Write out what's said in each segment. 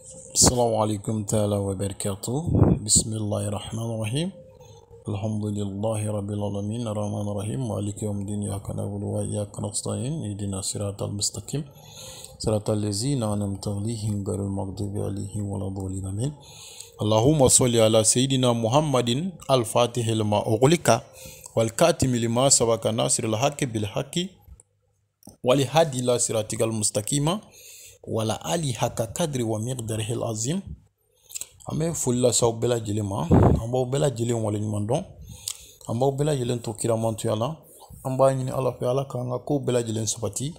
السلام عليكم تعالى وبركاته. بسم الله الرحمن الرحيم. الحمد لله رب العالمين الرحمن الرحيم مالك يوم الدين إياك نعبد وإياك نستعين اهدنا الصراط المستقيم صراط الذين أنعمت عليهم غير المغضوب عليهم ولا الضالين آمين. اللهم صل على سيدنا محمد الفاتح لما أغلق والكاتم لما سبق ناصر الحق بالحق والهادي إلى صراطك المستقيم wala ali haka kadri wa miqdarihi al-azim. Ame fulla saw bela jilima ambaw bela jilin wala nyumandon ambaw bela jilen to kiramantu yalla amba ni ala fi ala kan ko bela jilen sabati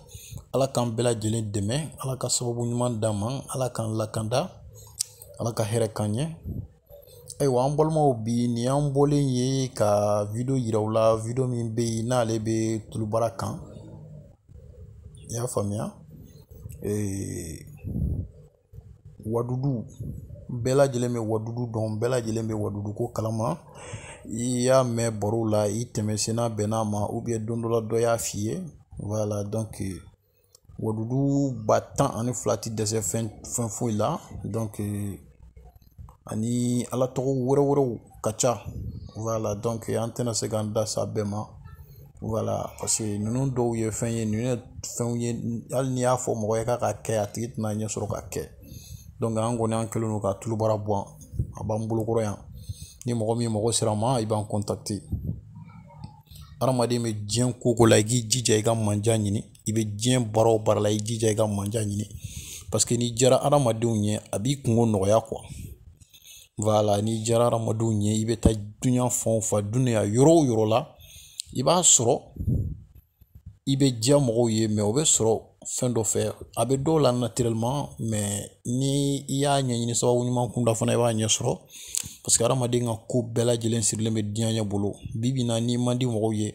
ala kan bela jilen deme ala ka sababu nyuman dama ala kan lakanda ala ka here kanye ay wa ambol mo bi ni ambole ye ka video yirawla video min be na lebe tul barakan ya famia wadudu bela jeleme wadudu don bela jeleme wadudu ko kalama ya me borula itemesena benama ou bien dondola do ya fiye voilà donc wadudu batan ani flati de ces fin fou là donc ani ala to woro kacha voilà donc antena seganda sabema voilà parce que nous do ye fin ye nous fin ye al ni afo mo ka ke atit na nya soro ka ke donc an goni an kelo no ka tulu bara bo abambulo ko yan ni mo mi mo sirama iban contacter aramade me dien koko la gi jija ga manja nyini ibe dien baro bar la jija ga manja nyini parce que ni jara aramade unye abi kungo no ya quoi voilà ni jara aramade unye ibe ta dunya fon fa dunya yoro la iba soro ibe dia mo ye mais obe soro fin do faire abe do la naturellement mais ni ya nyini so woni man kunda fana iba nya soro parce que ara de nga ko bela jelen sur le medien nya bolo bibi na ni mandi mo ye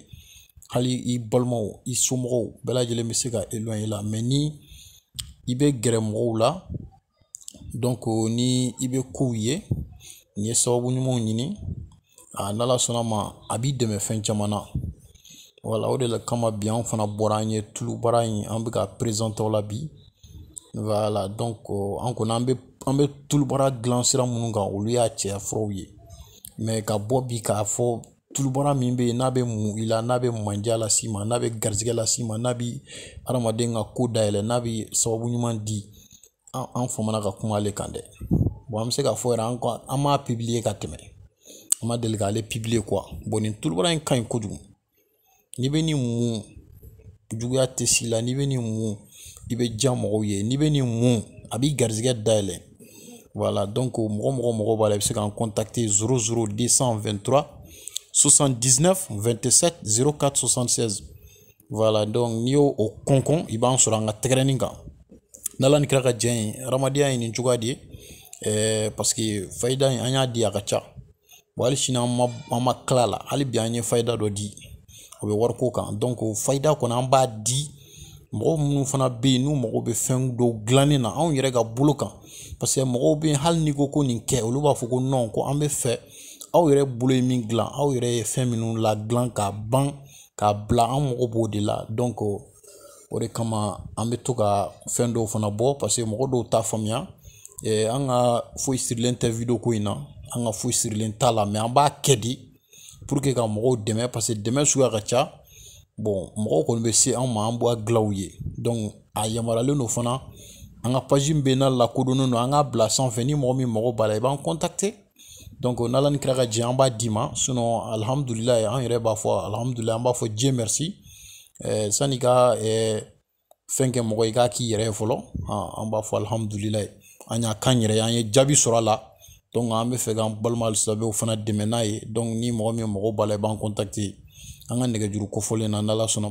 hali i bolmo i sumo bela jelen mi sega eloigné là mais ni ibe gere mo la donc ni ibe ko ye ni so woni mo nyini nala sonama abi de me fin chamana voilà o de la kama bien fana boranye tulu baranye ambika présenter la bi voilà donc anko nambe ambe tulu bara glansira mununga oluya che afroye mais ka bobi ka fo tulu bara mimbe nabe mu ila nabe manjala sima nabe garzige la sima nabi aramadenga koda ele nabi sababu nyuman di en fomana ka kuma le kande bo am se ka fo era anko ama publier ka teme ama delga aller publier quoi bonin tulu bara en kan kodu ni be ni mu juguya tesila ni be ni mu ibe jamo ye ni be ni mu abi garzige dale voilà donc mo bala se kan contacter 00223 79 27 04 76 voilà donc ni o konkon iban sura nga tegreninga nala ni kraka jen ramadia ni jugadi parce que faida anya di akacha wal shina ma klala ali bianye faida do di obe warko kan donc faida ko nan ba di mo munu fana be nu mo be fen do glani na on yere ga bulu kan parce que mo be hal ni ko ni ke olu ba foko non ko ambe fe aw yere bulu mi glan aw yere fen minu la glan ka ban ka bla am mo bo de la donc ore kama ambe to ka fen do fana bo parce que mo do ta famia anga fo sur l'interview ko ina anga fo sur l'intala mais amba kedi pour que ka mo demain parce que demain suga kacha bon mo ko be si en ma ambo glawye donc ayamara le no fana anga page mbena la kodono no anga bla sans venir mo mi mo bala ba contacter donc on a lan kraka jamba dima sinon alhamdulillah en yere ba fo alhamdulillah ba fo Dieu merci sanika fenke mo ga ki yere folo en ba fo alhamdulillah anya kanyere anya jabi surala donc ambe fe gam balmal sabe o fana demenaye donc ni mo mi mo bala ban contacter anga nega juru ko fole na nala sono